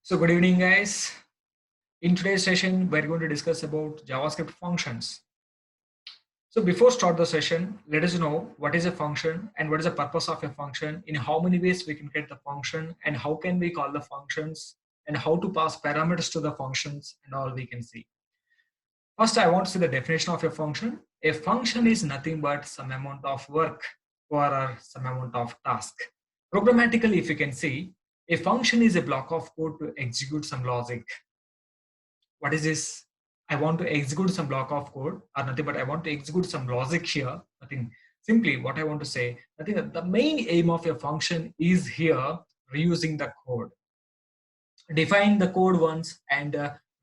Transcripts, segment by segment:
So good evening, guys. In today's session, we're going to discuss about JavaScript functions. So before start the session, let us know what is a function and what is the purpose of a function, in how many ways we can create the function and how can we call the functions and how to pass parameters to the functions and all we can see. First, I want to see the definition of a function. A function is nothing but some amount of work or some amount of task. Programmatically, if you can see, a function is a block of code to execute some logic. What is this? I want to execute some block of code or nothing, but I want to execute some logic here. Nothing. Simply what I want to say, I think that the main aim of a function is here reusing the code. Define the code once and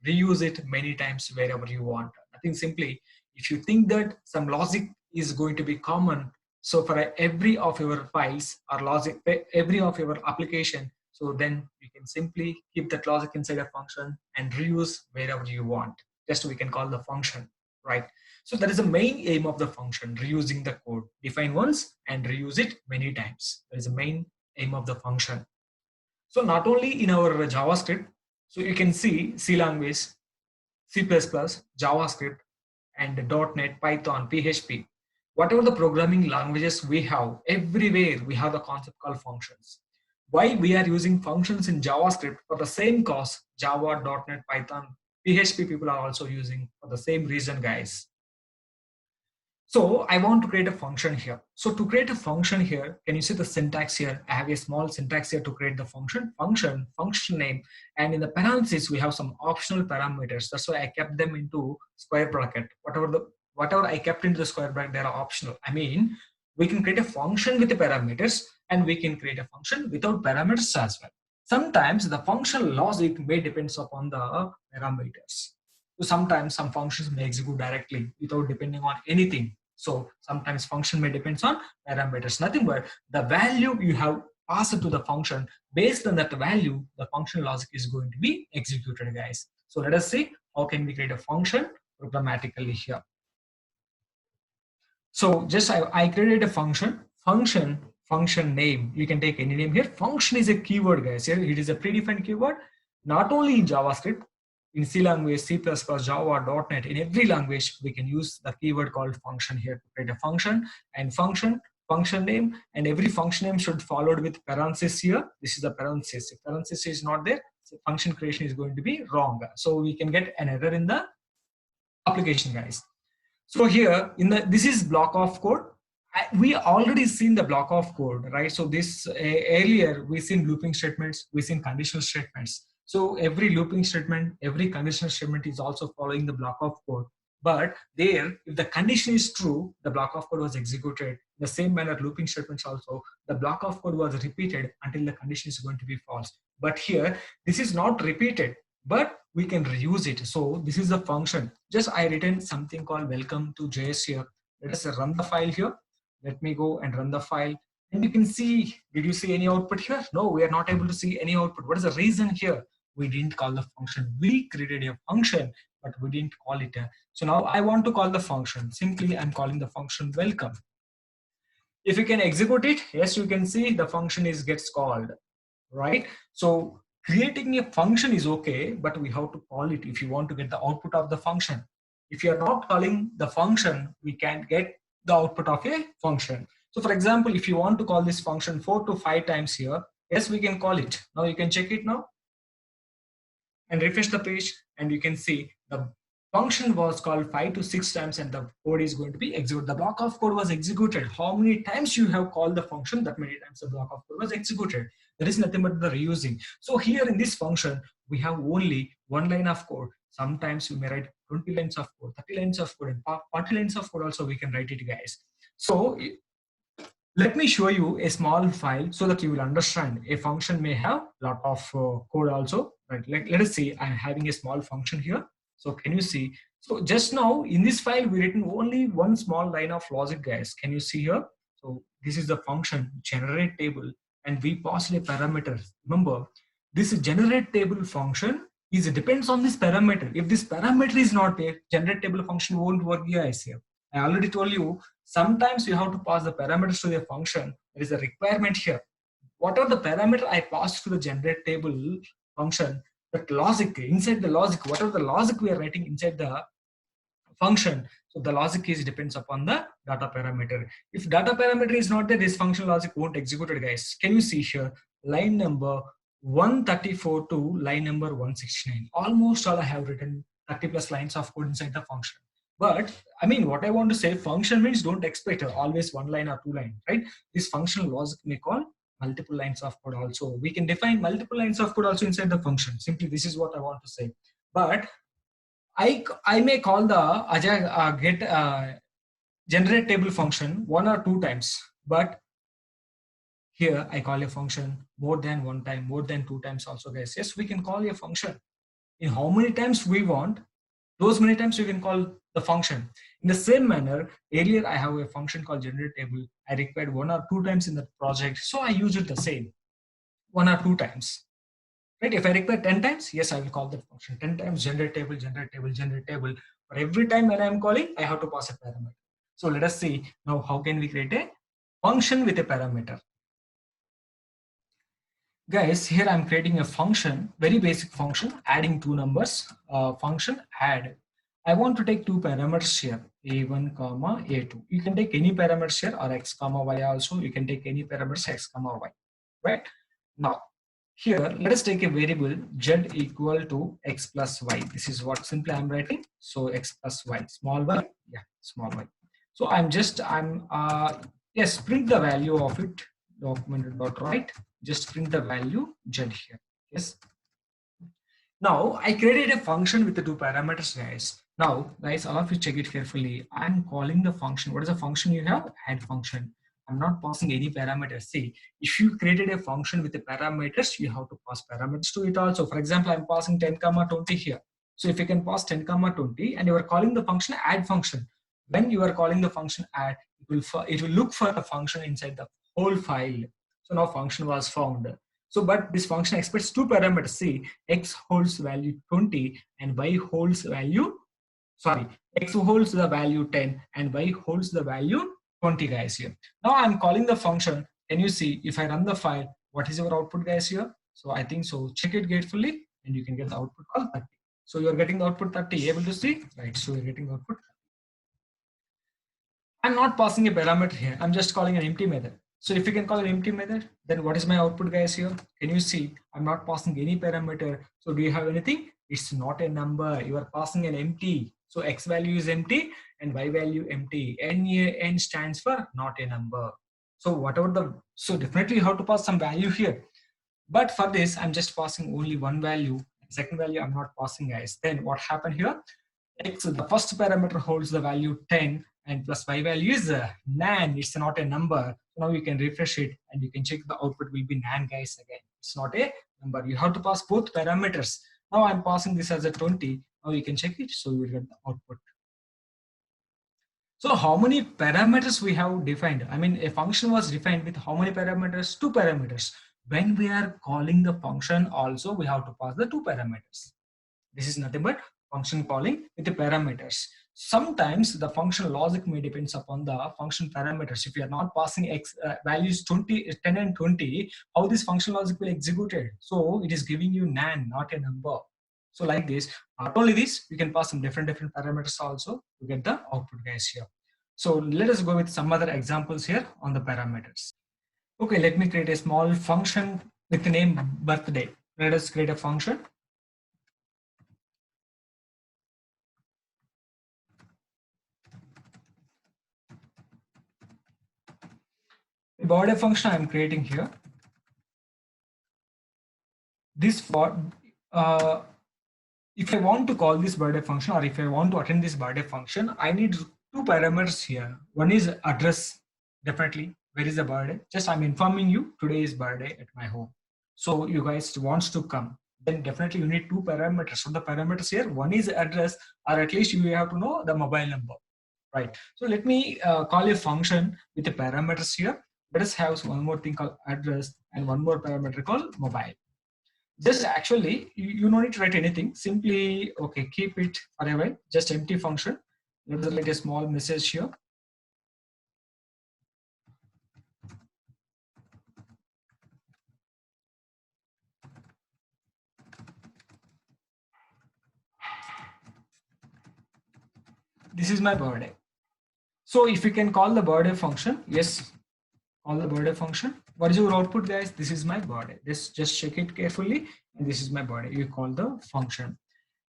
reuse it many times wherever you want. I think simply, if you think that some logic is going to be common, so for every of your files or logic, every of your application, so then you can simply keep that logic inside a function and reuse wherever you want. Just we can call the function, right? So that is the main aim of the function, reusing the code. Define once and reuse it many times. That is the main aim of the function. So not only in our JavaScript, so you can see C language, C++, JavaScript, and .NET, Python, PHP. Whatever the programming languages we have, everywhere we have the concept called functions. Why we are using functions in JavaScript? For the same cause, Java, .NET, Python, PHP people are also using for the same reason, guys. So I want to create a function here. So to create a function here, can you see the syntax here? I have a small syntax here to create the function, function name, and in the parentheses we have some optional parameters. That's why I kept them into square bracket. Whatever I kept into the square bracket, they are optional. I mean, we can create a function with the parameters, and we can create a function without parameters as well. Sometimes the functional logic may depend upon the parameters. So sometimes some functions may execute directly without depending on anything. So sometimes function may depend on parameters, nothing but the value you have passed to the function. Based on that value, the function logic is going to be executed, guys. So let us see how can we create a function programmatically here. So just I created a function name. You can take any name here. Function is a keyword, guys. Here it is a predefined keyword, not only in JavaScript. In C language, C++, Java, .NET, in every language, we can use the keyword called function here to create a function. And function name, and every function name should followed with parenthesis here. This is the parenthesis. If parenthesis is not there, so function creation is going to be wrong. So we can get an error in the application, guys. So here, this is block of code. We already seen the block of code, right? So this earlier we seen looping statements, we seen conditional statements. So every looping statement, every conditional statement is also following the block of code. But there, if the condition is true, the block of code was executed. The same manner, looping statements also, the block of code was repeated until the condition is going to be false. But here, this is not repeated, but we can reuse it. So this is the function. Just I written something called welcome to JS here. Let us run the file here. Let me go and run the file. And you can see, did you see any output here? No, we are not able to see any output. What is the reason here? We didn't call the function. We created a function, but we didn't call it. So now I want to call the function. Simply, I'm calling the function welcome. If you can execute it, yes, you can see the function gets called, right? So creating a function is okay, but we have to call it if you want to get the output of the function. If you are not calling the function, we can't get the output of a function. So for example, if you want to call this function 4 to 5 times here, yes, we can call it. Now you can check it now and refresh the page, and you can see the function was called 5 to 6 times and the code is going to be executed. The block of code was executed. How many times you have called the function, that many times the block of code was executed. There is nothing but the reusing. So here in this function, we have only one line of code. Sometimes we may write 20 lines of code, 30 lines of code, and 40 lines of code also we can write it, guys. So let me show you a small file so that you will understand a function may have a lot of code also. Right? Let us see, I'm having a small function here. So can you see? So just now in this file, we written only one small line of logic, guys. Can you see here? So this is the function generate table, and we passed a parameter. Remember, this generate table function depends on this parameter. If this parameter is not there, generate table function won't work, guys. Here, I already told you, sometimes you have to pass the parameters to the function. There is a requirement here. What are the parameter I passed to the generate table function? But logic, inside the logic, whatever the logic we are writing inside the function, so the logic is depends upon the data parameter. If data parameter is not there, this function logic won't execute it, guys. Can you see here line number 134 to line number 169? Almost all I have written 30 plus lines of code inside the function. But I mean, what I want to say, function means don't expect always one line or two line, right? This functional logic may call multiple lines of code also. We can define multiple lines of code also inside the function. Simply, this is what I want to say. But I may call the get generate table function one or two times, but here I call a function more than one time, more than two times also, guys. Yes, we can call a function in how many times we want. Those many times you can call the function. In the same manner, earlier I have a function called generate table. I required one or two times in the project, so I use it the same one or two times. Right? If I require 10 times, yes, I will call that function 10 times generate table, generate table, generate table. For every time when I am calling, I have to pass a parameter. So let us see now how can we create a function with a parameter. Guys, here I'm creating a function, very basic function, adding two numbers, function add. I want to take two parameters here, a1 comma a2. You can take any parameters here or x comma y also. You can take any parameters x comma y, right? Now, here, let us take a variable z equal to x plus y. This is what simply I'm writing. So x plus y, small y, yeah, small y. So yes, print the value of it, document.write, just print the value z here, yes. Now, I created a function with the two parameters, guys. Now, guys, all of you check it carefully. I'm calling the function. What is the function you have? Add function. I'm not passing any parameters. See, if you created a function with the parameters, you have to pass parameters to it also. For example, I'm passing 10 comma 20 here. So if you can pass 10 comma 20 and you are calling the function add function, when you are calling the function add, it will look for the function inside the whole file. So now function was found. So, but this function expects two parameters. See, x holds value 20 and y holds value, sorry, x holds the value 10 and y holds the value 20, guys here. Now I'm calling the function. Can you see if I run the file, what is your output, guys here? So I think so. Check it carefully and you can get the output called 30. So you're getting the output 30. Able to see? Right. So you're getting the output. I'm not passing a parameter here. I'm just calling an empty method. So if you can call an empty method, then what is my output, guys here? Can you see? I'm not passing any parameter. So do you have anything? It's not a number. You are passing an empty. So x value is empty and y value empty. N stands for not a number. So whatever so definitely you have to pass some value here. But for this, I'm just passing only one value. Second value, I'm not passing, guys. Then what happened here? X, the first parameter holds the value 10 and plus y value is nan. It's not a number. So now you can refresh it and you can check the output will be nan, guys. Again, it's not a number. You have to pass both parameters. Now I'm passing this as a 20. Now you can check it. So you will get the output. So how many parameters we have defined? I mean, a function was defined with how many parameters? Two parameters. When we are calling the function also, we have to pass the two parameters. This is nothing but function calling with the parameters. Sometimes the function logic may depends upon the function parameters. If you are not passing x values 20, 10 and 20, how this function logic will executed? So it is giving you nan, not a number. So like this, not only this, you can pass some different parameters also to get the output, guys here. So let us go with some other examples here on the parameters. Okay, let me create a small function with the name birthday. Let us create a function. The birthday function I'm creating here. This for if I want to call this birthday function or if I want to attend this birthday function, I need two parameters here. One is address, definitely. Where is the birthday? Just I'm informing you today is birthday at my home. So you guys wants to come. Then definitely you need two parameters. So the parameters here, one is address, or at least you have to know the mobile number, right? So let me call a function with the parameters here. Let us have one more thing called address and one more parameter called mobile. Just actually, you don't need to write anything. Simply, okay, keep it for a while, just empty function. Let us write a small message here. this is my birthday. So if you can call the birthday function, yes, call the birthday function. What is your output, guys? This is my birthday. Just check it carefully. And this is my birthday. You call the function.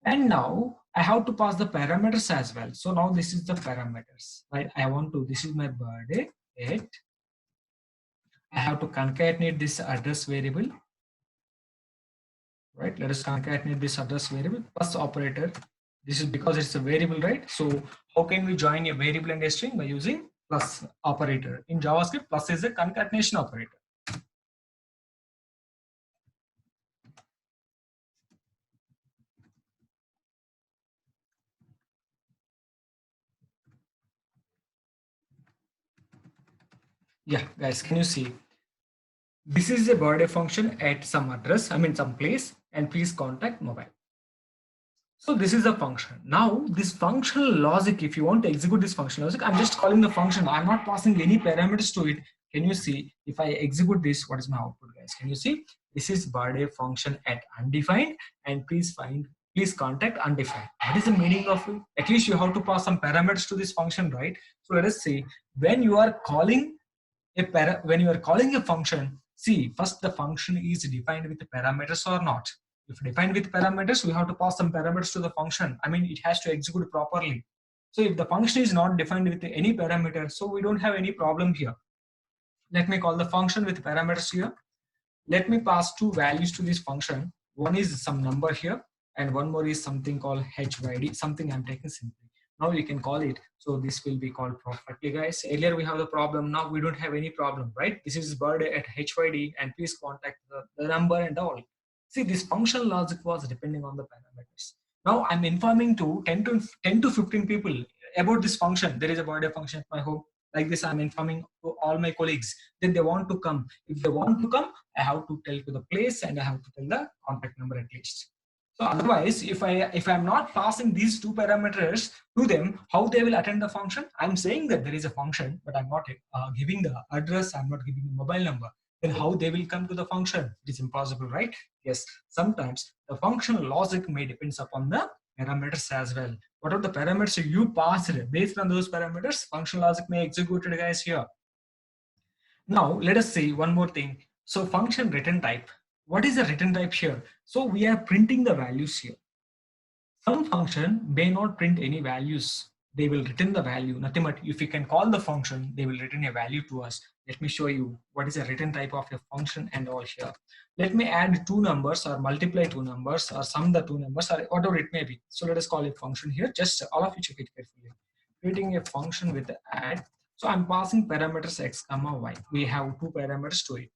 And now I have to pass the parameters as well. So now this is the parameters, right? This is my birthday. I have to concatenate this address variable, right? Let us concatenate this address variable plus operator. This is because it's a variable, right? So how can we join a variable and a string? By using plus operator. In JavaScript, plus is a concatenation operator. Yeah, guys, can you see? This is a birthday function at some address, I mean some place, and please contact mobile. So this is a function. Now this functional logic, if you want to execute this functional logic, I'm just calling the function. I'm not passing any parameters to it. Can you see if I execute this, what is my output, guys? Can you see? This is birthday function at undefined, and please contact undefined. What is the meaning of it? At least you have to pass some parameters to this function, right? So let us see, when you are calling a function, see, first the function is defined with the parameters or not. If defined with parameters, we have to pass some parameters to the function. I mean, it has to execute properly. So if the function is not defined with any parameter, so we don't have any problem here. Let me call the function with parameters here. Let me pass two values to this function. One is some number here, and one more is something called HYD, something I'm taking simply. Now you can call it. So this will be called perfectly, guys. Earlier we have the problem. Now we don't have any problem, right? This is birthday at HYD, and please contact the number and all. See, this functional logic was depending on the parameters. Now I'm informing to 10 to 15 people about this function. There is a birthday function at my home. Like this, I'm informing to all my colleagues. Then they want to come. If they want to come, I have to tell to the place and I have to tell the contact number at least. So otherwise, if I'm not passing these two parameters to them, how they will attend the function? I'm saying that there is a function, but I'm not giving the address. I'm not giving the mobile number. Then how they will come to the function? It is impossible, right? Yes. Sometimes the functional logic may depends upon the parameters as well. What are the parameters you passed? Based on those parameters, functional logic may execute it, guys, here. Now let us see one more thing. So function return type. What is the return type here? So we are printing the values here. Some function may not print any values. They will return the value, nothing but if you can call the function, they will return a value to us. Let me show you what is a return type of a function and all here. Let me add two numbers or multiply two numbers or sum the two numbers or whatever it may be. So let us call a function here. Just all of you check it carefully. Creating a function with add. So I'm passing parameters x comma y. We have two parameters to it.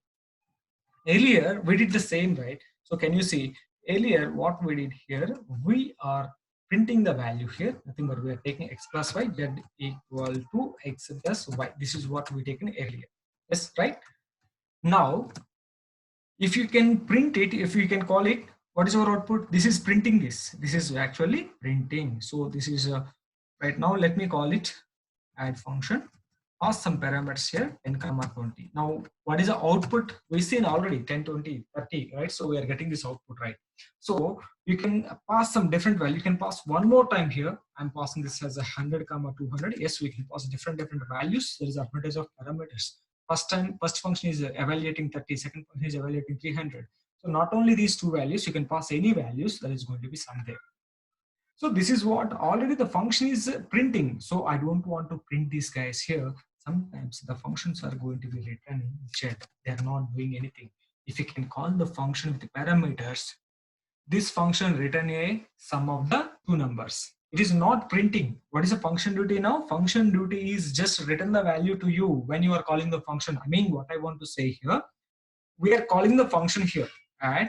Earlier we did the same, right? So can you see earlier what we did here? We are printing the value here, nothing but we are taking x plus y, z equal to x plus y. This is what we taken earlier. Yes, right? Now if you can print it, if you can call it, what is our output? This is printing this. This is actually printing. So this is right now. Let me call it add function. Pass some parameters here 10 comma 20. Now what is the output? We've seen already 10, 20, 30, right? So we are getting this output, right? So you can pass some different value. You can pass one more time here. I'm passing this as 100 comma 200. Yes, we can pass different values. There is advantage of parameters. First function is evaluating 30, second function is evaluating 300. So not only these two values, you can pass any values that is going to be summed there. So this is what already the function is printing. So I don't want to print these guys here. Sometimes the functions are going to be written in chat. They are not doing anything. If you can call the function with the parameters, this function return a sum of the two numbers. It is not printing. What is the function duty now? Function duty is just return the value to you when you are calling the function. I mean, what I want to say here, we are calling the function here and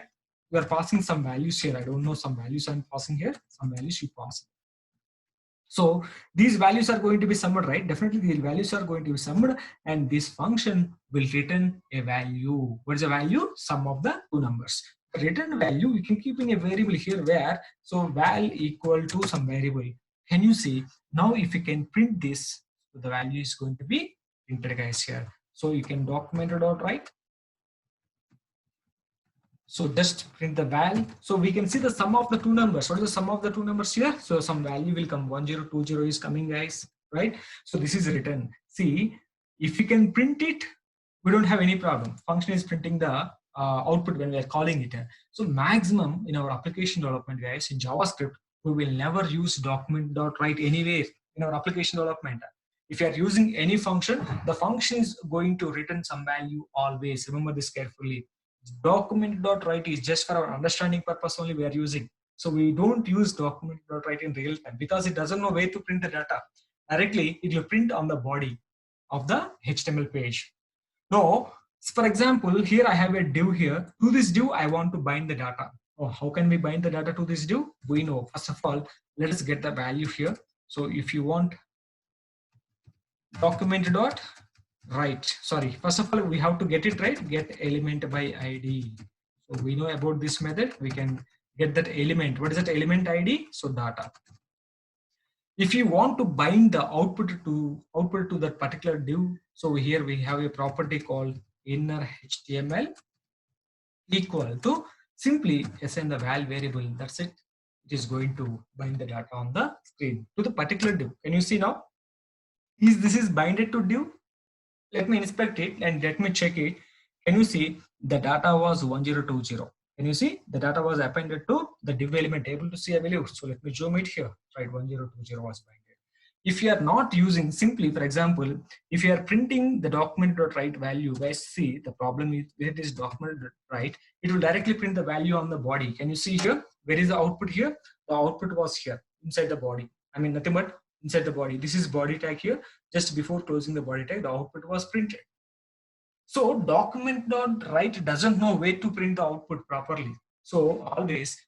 we are passing some values here. I don't know, some values I'm passing here, some values you pass. So these values are going to be summed, right? Definitely the values are going to be summed and this function will return a value. What is the value? Sum of the two numbers. Return value, you can keep in a variable here where, so val equal to some variable. Can you see? Now if you can print this, so the value is going to be printed, guys, here. So you can document it out, right? So just print the val. So we can see the sum of the two numbers. What is the sum of the two numbers here? So some value will come, 1020 is coming, guys, right? So this is written. See, if we can print it, we don't have any problem. Function is printing the output when we are calling it. So maximum in our application development, guys, in JavaScript, we will never use document.write anywhere in our application development. If you are using any function, the function is going to return some value always. Remember this carefully. Document.write is just for our understanding purpose only we are using. So we don't use document.write in real time because it doesn't know where to print the data. Directly, it will print on the body of the HTML page. Now, for example, here I have a div here. To this div, I want to bind the data. Oh, how can we bind the data to this div? We know, first of all, let us get the value here. So if you want document.write, sorry, first of all, we have to get it right, get element by ID. So we know about this method, we can get that element. What is that element ID? So data. If you want to bind the output to that particular div, so here we have a property called inner HTML equal to simply assign the val variable. That's it. It is going to bind the data on the screen to the particular div. Can you see now? This is binded to div? Let me inspect it and let me check it. Can you see the data was 1020? Can you see the data was appended to the div element? Able to see, I believe. So let me zoom it here. Right, 1020 was binded. If you are not using, simply, for example, if you are printing the document.write value, guys, see the problem is where it is document.write, it will directly print the value on the body. Can you see here? Where is the output here? The output was here inside the body. I mean nothing but inside the body. This is body tag here. Just before closing the body tag, the output was printed. So document.write doesn't know where to print the output properly. So always,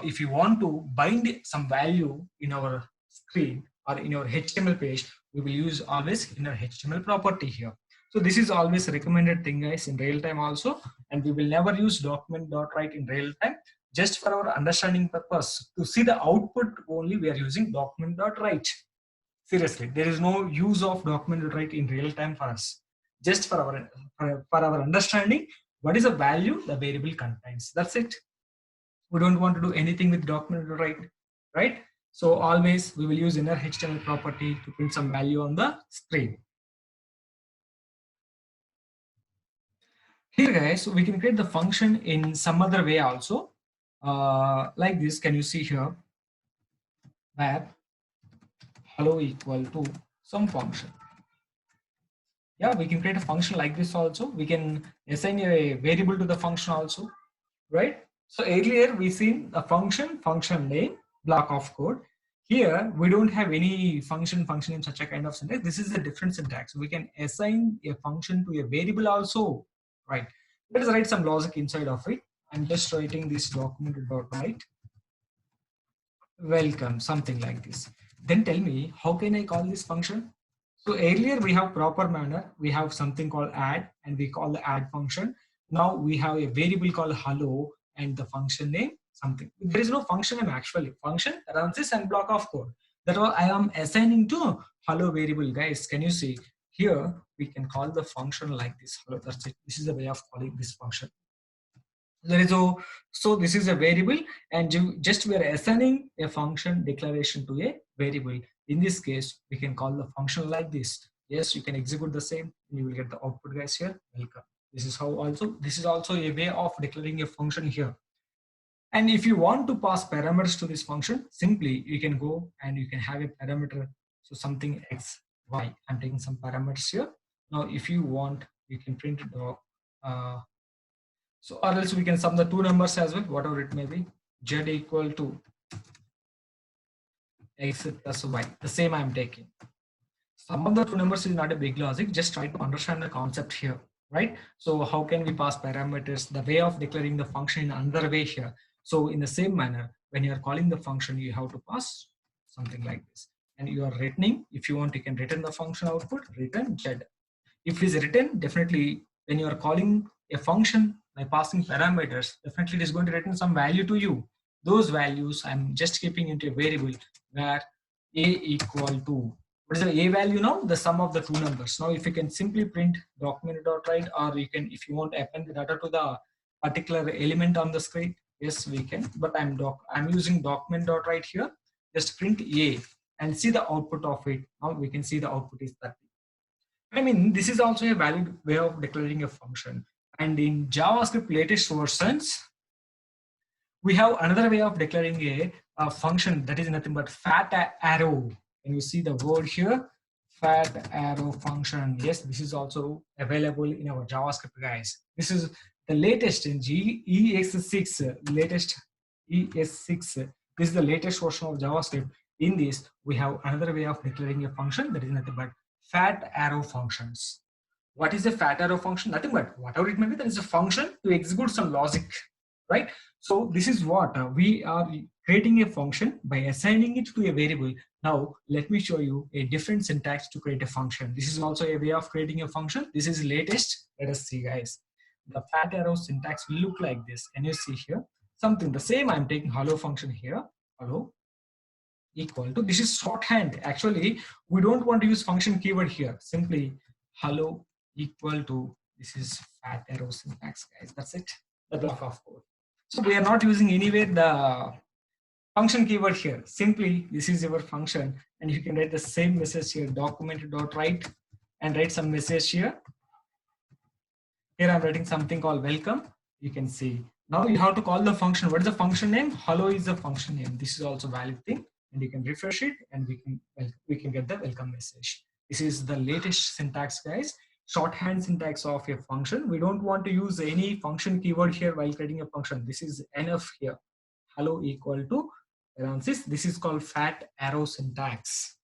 if you want to bind some value in our screen or in our HTML page, we will use always inner HTML property here. So this is always a recommended thing, guys, in real time also, and we will never use document.write in real time. Just for our understanding purpose, to see the output only, we are using document.write. Seriously, there is no use of document.write in real time for us. Just for our understanding, what is the value the variable contains. That's it. We don't want to do anything with document.write, right? So always we will use inner HTML property to print some value on the screen. Here, guys, we can create the function in some other way also. Like this, can you see here? Where hello equal to some function. Yeah, we can create a function like this also. We can assign a variable to the function also, right? So earlier we seen a function name, block of code. Here we don't have any function in such a kind of syntax. This is a different syntax. We can assign a function to a variable also, right? Let us write some logic inside of it. I'm just writing this document.write welcome, something like this. Then tell me, how can I call this function? So earlier we have proper manner, we have something called add and we call the add function. Now we have a variable called hello and the function name something. There is no function name actually. Function runs this and block of code. That all I am assigning to hello variable, guys. Can you see here? We can call the function like this. Hello, that's it. This is the way of calling this function. There is a, so this is a variable and just we are assigning a function declaration to a variable. In this case, we can call the function like this. Yes, you can execute the same. You will get the output, guys, here. Welcome. This is how also, this is also a way of declaring a function here. And if you want to pass parameters to this function, simply you can go and you can have a parameter. So something x, y. I'm taking some parameters here. Now, if you want, you can print it. So or else we can sum the two numbers as well, whatever it may be. Z equal to x plus y. The same I'm taking. Sum of the two numbers is not a big logic. Just try to understand the concept here, right? So how can we pass parameters? The way of declaring the function in another way here. So in the same manner, when you are calling the function, you have to pass something like this. And you are returning, if you want, you can return the function output, return Z. If it is written, definitely when you are calling a function by passing parameters, definitely it is going to return some value to you. Those values I'm just keeping into a variable where a equal to, what is the a value now? The sum of the two numbers. Now if you can simply print document.write, or you can, if you want to append the data to the particular element on the screen? Yes, we can, but I'm using document.write here. Just print A and see the output of it. Now we can see the output is 30. I mean, this is also a valid way of declaring a function. And in JavaScript latest versions, we have another way of declaring a function that is nothing but fat arrow. And you see the word here, fat arrow function. Yes, this is also available in our JavaScript, guys. This is the latest in ES6, latest ES6. This is the latest version of JavaScript. In this, we have another way of declaring a function that is nothing but fat arrow functions. What is a fat arrow function? Nothing but whatever it may be, that is a function to execute some logic, right? So this is what we are creating a function by assigning it to a variable. Now let me show you a different syntax to create a function. This is also a way of creating a function. This is latest. Let us see, guys. The fat arrow syntax will look like this. Can you see here? Something the same. I'm taking hello function here. Hello equal to, this is shorthand. Actually, we don't want to use function keyword here. Simply hello equal to, this is fat arrow syntax, guys. That's it. The block of code. So we are not using anywhere the function keyword here. Simply this is your function, and you can write the same message here, document.write, and write some message here. Here I'm writing something called welcome. You can see. Now you have to call the function. What is the function name? Hello is the function name. This is also valid thing, and you can refresh it, and we can get the welcome message. This is the latest syntax, guys. Shorthand syntax of a function. We don't want to use any function keyword here while creating a function. This is enough here. Hello equal to parenthesis. This is called fat arrow syntax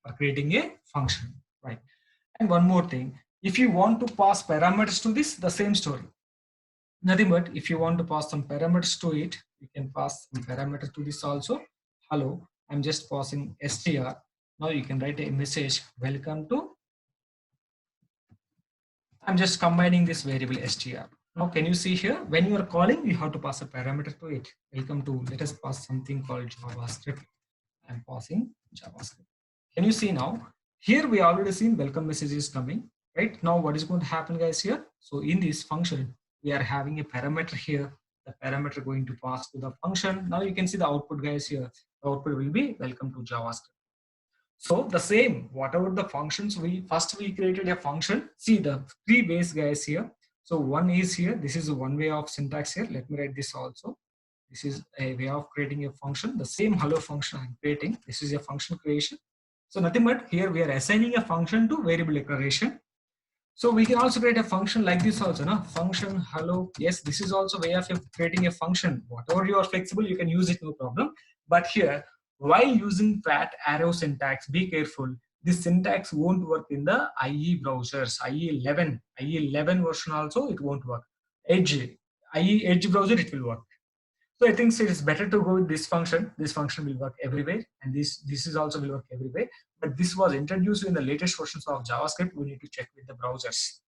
for creating a function, right? And one more thing, if you want to pass parameters to this, the same story. Nothing but if you want to pass some parameters to it, you can pass some parameter to this also. Hello, I'm just passing str. Now you can write a message, welcome to. I'm just combining this variable str. Now can you see here, when you are calling, you have to pass a parameter to it. Welcome to, let us pass something called JavaScript. I'm passing JavaScript. Can you see now? Here we already seen welcome message is coming, right? Now what is going to happen, guys, here? So in this function, we are having a parameter here. The parameter going to pass to the function. Now you can see the output, guys, here. The output will be welcome to JavaScript. So the same, whatever the functions, we created a function. See the three ways, guys, here. So one is here. This is one way of syntax here. Let me write this also. This is a way of creating a function. The same hello function I'm creating. This is a function creation. So nothing but here we are assigning a function to variable declaration. So we can also create a function like this also, no? Function hello. Yes, this is also way of creating a function. Whatever you are flexible, you can use it, no problem. But here, while using fat arrow syntax, be careful. This syntax won't work in the IE browsers, IE 11 version also, it won't work. IE Edge browser, it will work. So I think it is better to go with this function. This function will work everywhere, and this is also will work everywhere. But this was introduced in the latest versions of JavaScript. We need to check with the browsers.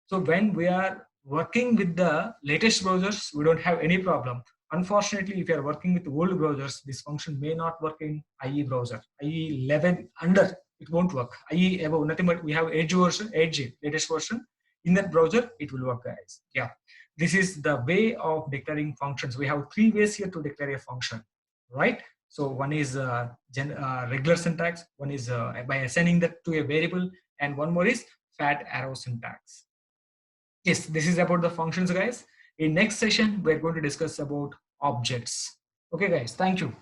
So when we are working with the latest browsers, we don't have any problem. Unfortunately, if you are working with old browsers, this function may not work in IE browser. IE 11 under, it won't work. IE above, nothing but we have Edge version, Edge latest version. In that browser, it will work, guys. Yeah. This is the way of declaring functions. We have three ways here to declare a function, right? So one is regular syntax, one is by assigning that to a variable, and one more is fat arrow syntax. Yes, this is about the functions, guys. In next session, we're going to discuss about objects. Okay, guys, thank you.